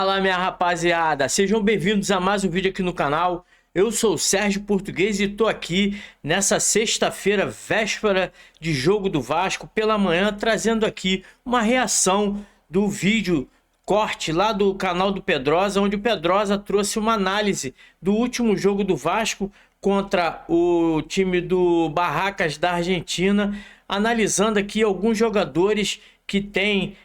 Fala, minha rapaziada, sejam bem-vindos a mais um vídeo aqui no canal. Eu sou o Sérgio Português e tô aqui nessa sexta-feira, véspera de jogo do Vasco, pela manhã, trazendo aqui uma reação do vídeo corte lá do canal do Pedrosa, onde o Pedrosa trouxe uma análise do último jogo do Vasco contra o time do Barracas da Argentina, analisando aqui alguns jogadores que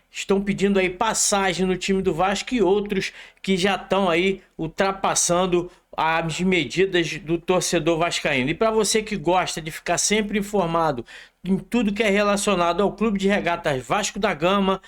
estão pedindo aí passagem no time do Vasco e outros que já estão aí ultrapassando as medidas do torcedor vascaíno. E para você que gosta de ficar sempre informado em tudo que é relacionado ao Clube de Regatas Vasco da Gama,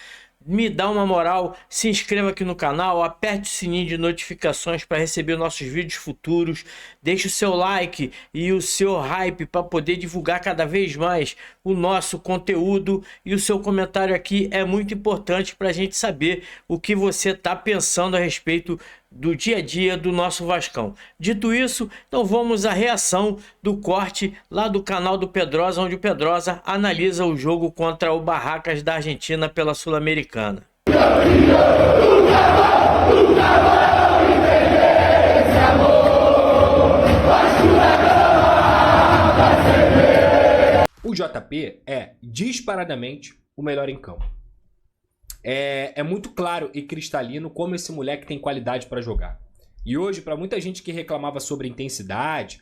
me dá uma moral, se inscreva aqui no canal, aperte o sininho de notificações para receber nossos vídeos futuros, deixe o seu like e o seu hype para poder divulgar cada vez mais o nosso conteúdo, e o seu comentário aqui é muito importante para a gente saber o que você está pensando a respeito do dia a dia do nosso Vascão. Dito isso, então vamos à reação do corte lá do canal do Pedrosa, onde o Pedrosa analisa o jogo contra o Barracas da Argentina pela Sul-Americana. O JP é disparadamente o melhor em campo. É muito claro e cristalino como esse moleque tem qualidade para jogar. E hoje, para muita gente que reclamava sobre intensidade,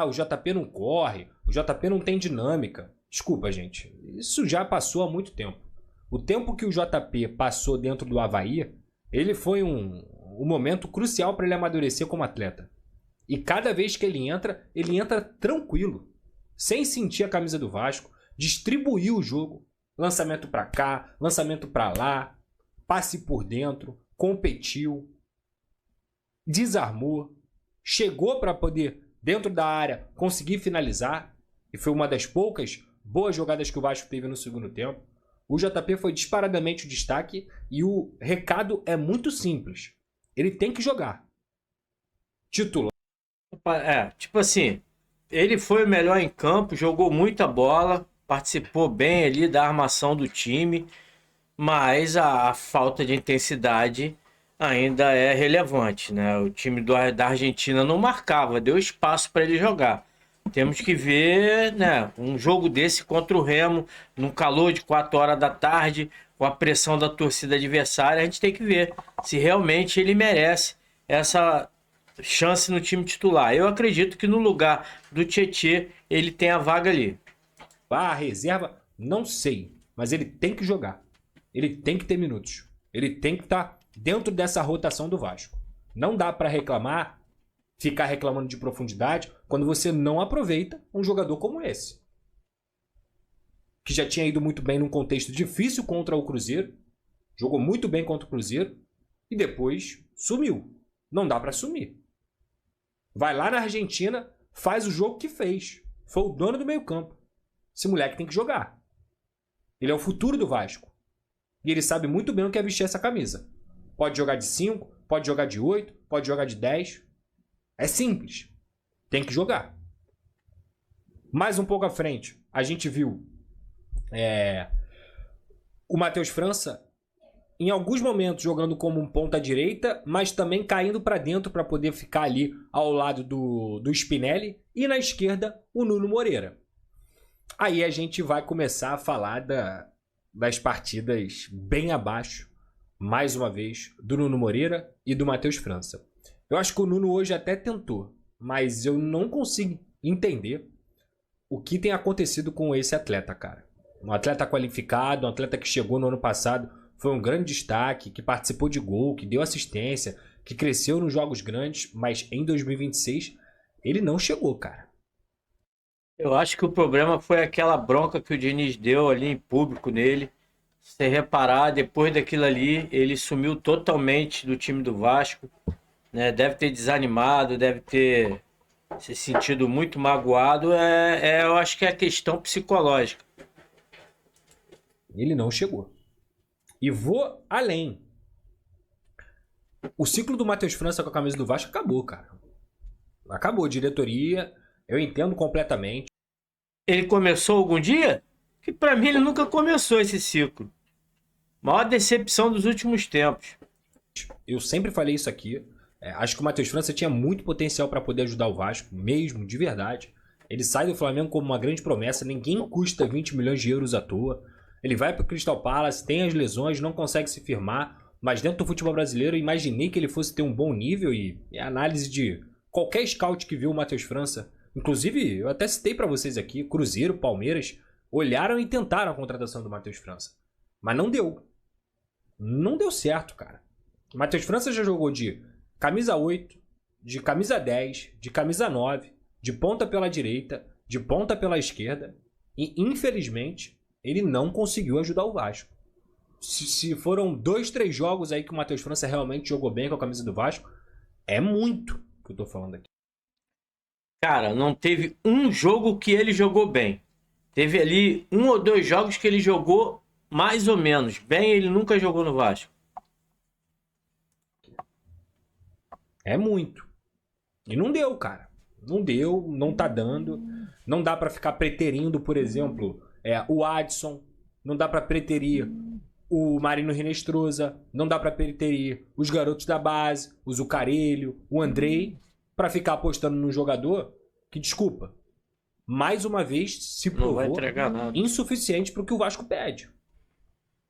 o JP não corre, o JP não tem dinâmica. Desculpa, gente, isso já passou há muito tempo. O tempo que o JP passou dentro do Avaí, ele foi um momento crucial para ele amadurecer como atleta. E cada vez que ele entra tranquilo, sem sentir a camisa do Vasco, distribuiu o jogo. Lançamento para cá, lançamento para lá, passe por dentro, competiu, desarmou, chegou para poder, dentro da área, conseguir finalizar. E foi uma das poucas boas jogadas que o Vasco teve no segundo tempo. O JP foi disparadamente o destaque e o recado é muito simples. Ele tem que jogar. Titular. Tipo assim, ele foi o melhor em campo, jogou muita bola, participou bem ali da armação do time, mas a falta de intensidade ainda é relevante, né? O time da Argentina não marcava, deu espaço para ele jogar. Temos que ver, né, um jogo desse contra o Remo, num calor de 4 horas da tarde, com a pressão da torcida adversária. A gente tem que ver se realmente ele merece essa chance no time titular. Eu acredito que no lugar do Tietê ele tem a vaga ali. A reserva, não sei, mas ele tem que jogar. Ele tem que ter minutos. Ele tem que estar dentro dessa rotação do Vasco. Não dá para reclamar, ficar reclamando de profundidade, quando você não aproveita um jogador como esse. Que já tinha ido muito bem num contexto difícil contra o Cruzeiro, jogou muito bem contra o Cruzeiro e depois sumiu. Não dá para sumir. Vai lá na Argentina, faz o jogo que fez. Foi o dono do meio-campo. Esse moleque tem que jogar. Ele é o futuro do Vasco. E ele sabe muito bem o que é vestir essa camisa. Pode jogar de 5, pode jogar de 8, pode jogar de 10. É simples. Tem que jogar. Mais um pouco à frente, a gente viu o Matheus França, em alguns momentos, jogando como um ponta-direita, mas também caindo para dentro para poder ficar ali ao lado do Spinelli. E na esquerda, o Nuno Moreira. Aí a gente vai começar a falar das partidas bem abaixo, mais uma vez, do Nuno Moreira e do Matheus França. Eu acho que o Nuno hoje até tentou, mas eu não consigo entender o que tem acontecido com esse atleta, cara. Um atleta qualificado, um atleta que chegou no ano passado, foi um grande destaque, que participou de gol, que deu assistência, que cresceu nos jogos grandes, mas em 2026 ele não chegou, cara. Eu acho que o problema foi aquela bronca que o Diniz deu ali em público nele. Se você reparar, depois daquilo ali, ele sumiu totalmente do time do Vasco, né? Deve ter desanimado, deve ter se sentido muito magoado. Eu acho que é questão psicológica. Ele não chegou. E vou além. O ciclo do Matheus França com a camisa do Vasco acabou, cara. Acabou. Diretoria, eu entendo completamente. Ele começou algum dia? Que pra mim ele nunca começou esse ciclo. Maior decepção dos últimos tempos. Eu sempre falei isso aqui. Acho que o Matheus França tinha muito potencial para poder ajudar o Vasco, mesmo, de verdade. Ele sai do Flamengo como uma grande promessa, ninguém custa 20 milhões de euros à toa. Ele vai para o Crystal Palace, tem as lesões, não consegue se firmar, mas dentro do futebol brasileiro eu imaginei que ele fosse ter um bom nível e a análise de qualquer scout que viu o Matheus França, inclusive eu até citei para vocês aqui, Cruzeiro, Palmeiras, olharam e tentaram a contratação do Matheus França, mas não deu. Não deu certo, cara. O Matheus França já jogou de camisa 8, de camisa 10, de camisa 9, de ponta pela direita, de ponta pela esquerda. E, infelizmente, ele não conseguiu ajudar o Vasco. Se foram 2, 3 jogos aí que o Matheus França realmente jogou bem com a camisa do Vasco, é muito que eu tô falando aqui. Cara, não teve um jogo que ele jogou bem. Teve ali 1 ou 2 jogos que ele jogou mais ou menos. Bem, ele nunca jogou no Vasco. É muito. E não deu, cara. Não deu, não tá dando. Não dá pra ficar preterindo, por exemplo, o Adson. Não dá pra preterir o Marino Rinestrosa. Não dá pra preterir os garotos da base, o Zucarelho, o Andrei, pra ficar apostando num jogador que, desculpa, mais uma vez se Não vai provou entregar nada. insuficiente pro que o Vasco pede.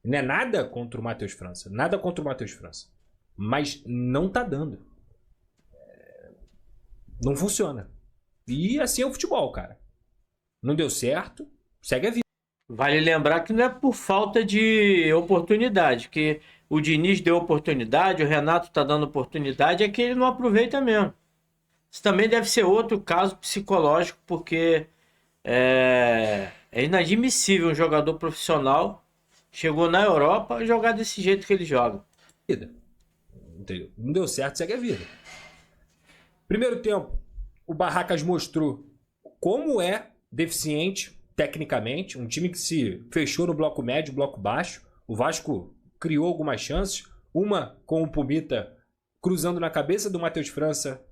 Não é nada contra o Matheus França. Nada contra o Matheus França. Mas não tá dando. Não funciona. E assim é o futebol, cara. Não deu certo, segue a vida. Vale lembrar que não é por falta de oportunidade, que o Diniz deu oportunidade, o Renato tá dando oportunidade, é que ele não aproveita mesmo. Isso também deve ser outro caso psicológico, porque é inadmissível um jogador profissional chegou na Europa jogar desse jeito que ele joga. Entendeu? Não deu certo, segue a vida. Primeiro tempo, o Barracas mostrou como é deficiente tecnicamente, um time que se fechou no bloco médio, bloco baixo. O Vasco criou algumas chances, uma com o Pumita cruzando na cabeça do Matheus França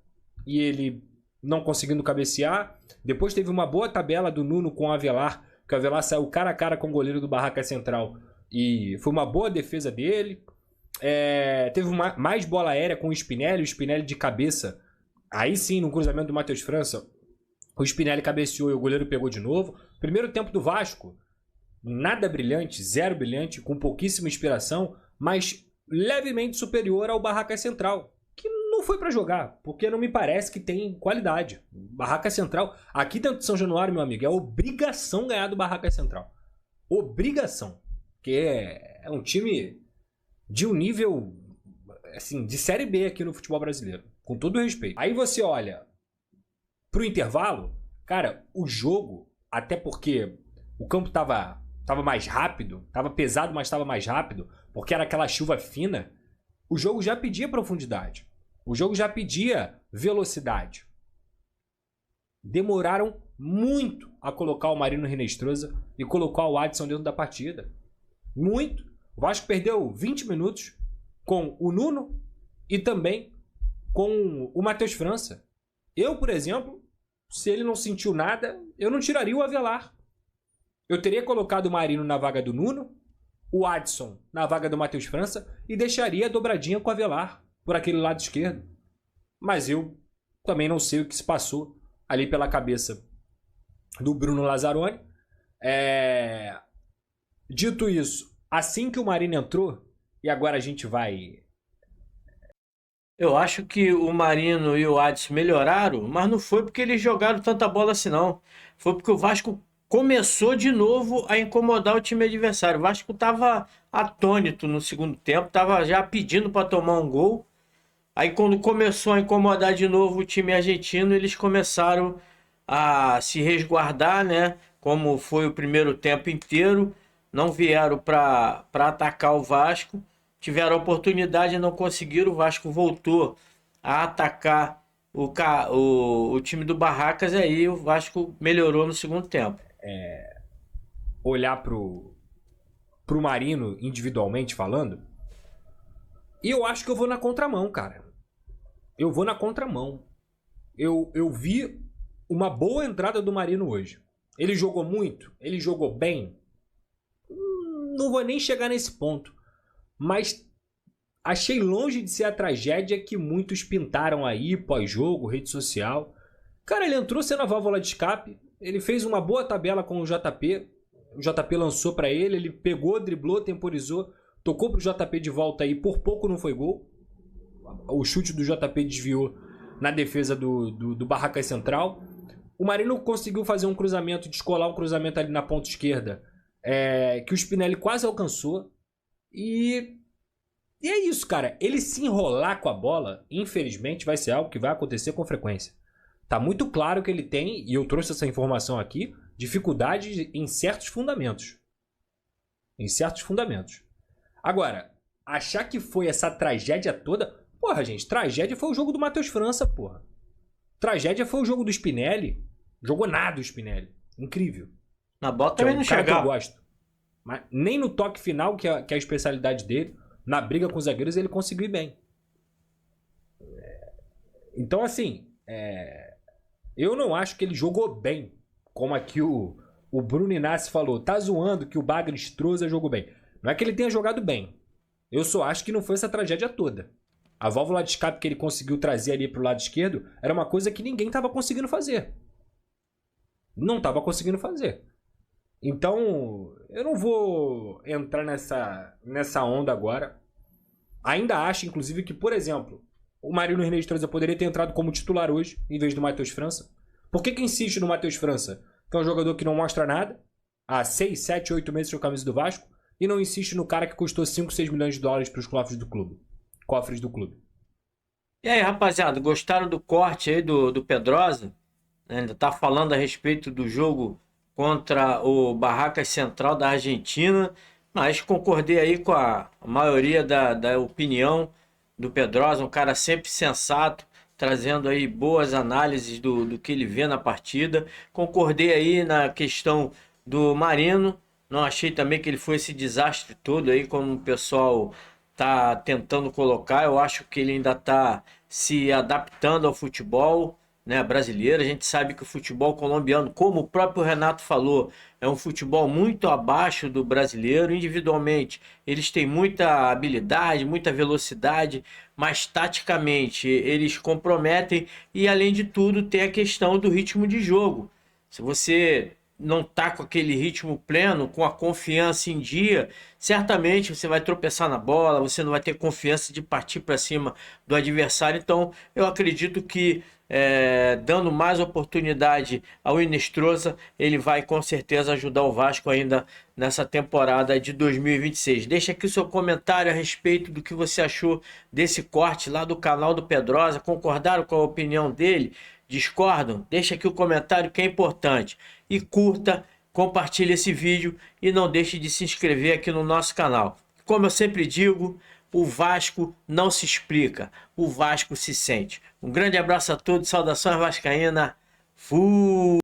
e ele não conseguindo cabecear. Depois teve uma boa tabela do Nuno com o Avelar, que o Avelar saiu cara a cara com o goleiro do Barracas Central e foi uma boa defesa dele. Teve mais bola aérea com o Spinelli de cabeça. Aí sim, no cruzamento do Matheus França, o Spinelli cabeceou e o goleiro pegou de novo. Primeiro tempo do Vasco, nada brilhante, zero brilhante, com pouquíssima inspiração, mas levemente superior ao Barracas Central, que não foi pra jogar, porque não me parece que tem qualidade. Barracas Central, aqui dentro de São Januário, meu amigo, é obrigação ganhar do Barracas Central. Obrigação. Porque é um time de um nível, assim, de Série B aqui no futebol brasileiro. Com todo o respeito. Aí você olha pro intervalo, cara, o jogo, até porque o campo tava mais rápido, tava pesado, mas tava mais rápido, porque era aquela chuva fina, o jogo já pedia profundidade. O jogo já pedia velocidade. Demoraram muito a colocar o Marino Rinestrosa e colocar o Adson dentro da partida. Muito. O Vasco perdeu 20 minutos com o Nuno e também com o Matheus França. Eu, por exemplo, se ele não sentiu nada, eu não tiraria o Avelar. Eu teria colocado o Marino na vaga do Nuno, o Adson na vaga do Matheus França e deixaria a dobradinha com o Avelar por aquele lado esquerdo. Mas eu também não sei o que se passou ali pela cabeça do Bruno Lazzaroni. Dito isso, assim que o Marino entrou, e agora a gente vai... Eu acho que o Marino e o Adson melhoraram, mas não foi porque eles jogaram tanta bola assim, não. Foi porque o Vasco começou de novo a incomodar o time adversário. O Vasco estava atônito no segundo tempo, estava já pedindo para tomar um gol. Aí quando começou a incomodar de novo o time argentino, eles começaram a se resguardar, né? Como foi o primeiro tempo inteiro. Não vieram para atacar o Vasco. Tiveram a oportunidade e não conseguiram. O Vasco voltou a atacar o time do Barracas. E aí o Vasco melhorou no segundo tempo. Olhar pro Marino individualmente falando, e eu acho que eu vou na contramão, cara. Eu vou na contramão. Eu vi uma boa entrada do Marino hoje. Ele jogou muito? Ele jogou bem? Não vou nem chegar nesse ponto. Mas achei longe de ser a tragédia que muitos pintaram aí, pós-jogo, rede social. Cara, ele entrou sendo a válvula de escape, ele fez uma boa tabela com o JP lançou pra ele, ele pegou, driblou, temporizou, tocou pro JP de volta aí, por pouco não foi gol. O chute do JP desviou na defesa do Barracas Central. O Marinho conseguiu fazer um cruzamento, descolar um cruzamento ali na ponta esquerda, que o Spinelli quase alcançou. E é isso, cara. Ele se enrolar com a bola, infelizmente, vai ser algo que vai acontecer com frequência. Tá muito claro que ele tem, e eu trouxe essa informação aqui, dificuldade em certos fundamentos. Em certos fundamentos. Agora, achar que foi essa tragédia toda... Porra, gente, tragédia foi o jogo do Matheus França, porra. Tragédia foi o jogo do Spinelli. Jogou nada o Spinelli. Incrível. Na bola Que é também um não cara que eu chegava. gosto. Mas nem no toque final, que é a especialidade dele, na briga com os zagueiros, ele conseguiu ir bem. Então, assim, eu não acho que ele jogou bem, como aqui o Bruno Inácio falou. Tá zoando que o Bagres Trouxa jogou bem. Não é que ele tenha jogado bem. Eu só acho que não foi essa tragédia toda. A válvula de escape que ele conseguiu trazer ali pro lado esquerdo era uma coisa que ninguém tava conseguindo fazer. Não tava conseguindo fazer. Então, eu não vou entrar nessa onda agora. Ainda acho, inclusive, que, por exemplo, o Marino René de Trouxa poderia ter entrado como titular hoje, em vez do Matheus França. Por que insiste no Matheus França? Que é um jogador que não mostra nada, há 6, 7, 8 meses com a camisa do Vasco, e não insiste no cara que custou 5, 6 milhões de dólares para os cofres do clube. E aí, rapaziada, gostaram do corte aí do Pedrosa? Ainda tá falando a respeito do jogo contra o Barracas Central da Argentina, mas concordei aí com a maioria da opinião do Pedrosa, um cara sempre sensato, trazendo aí boas análises do que ele vê na partida. Concordei aí na questão do Marino, não achei também que ele foi esse desastre todo aí, como o pessoal tá tentando colocar. Eu acho que ele ainda tá se adaptando ao futebol, né, brasileiro. A gente sabe que o futebol colombiano, como o próprio Renato falou, é um futebol muito abaixo do brasileiro. Individualmente, eles têm muita habilidade, muita velocidade, mas taticamente eles comprometem, e além de tudo tem a questão do ritmo de jogo. Se você não tá com aquele ritmo pleno, com a confiança em dia, certamente você vai tropeçar na bola, você não vai ter confiança de partir para cima do adversário. Então, eu acredito que dando mais oportunidade ao Inestrosa, ele vai com certeza ajudar o Vasco ainda nessa temporada de 2026. Deixa aqui o seu comentário a respeito do que você achou desse corte lá do canal do Pedrosa. Concordaram com a opinião dele? Discordam? Deixa aqui o comentário, que é importante. E curta, compartilhe esse vídeo e não deixe de se inscrever aqui no nosso canal. Como eu sempre digo, o Vasco não se explica, o Vasco se sente. Um grande abraço a todos, saudações vascaína. Fui!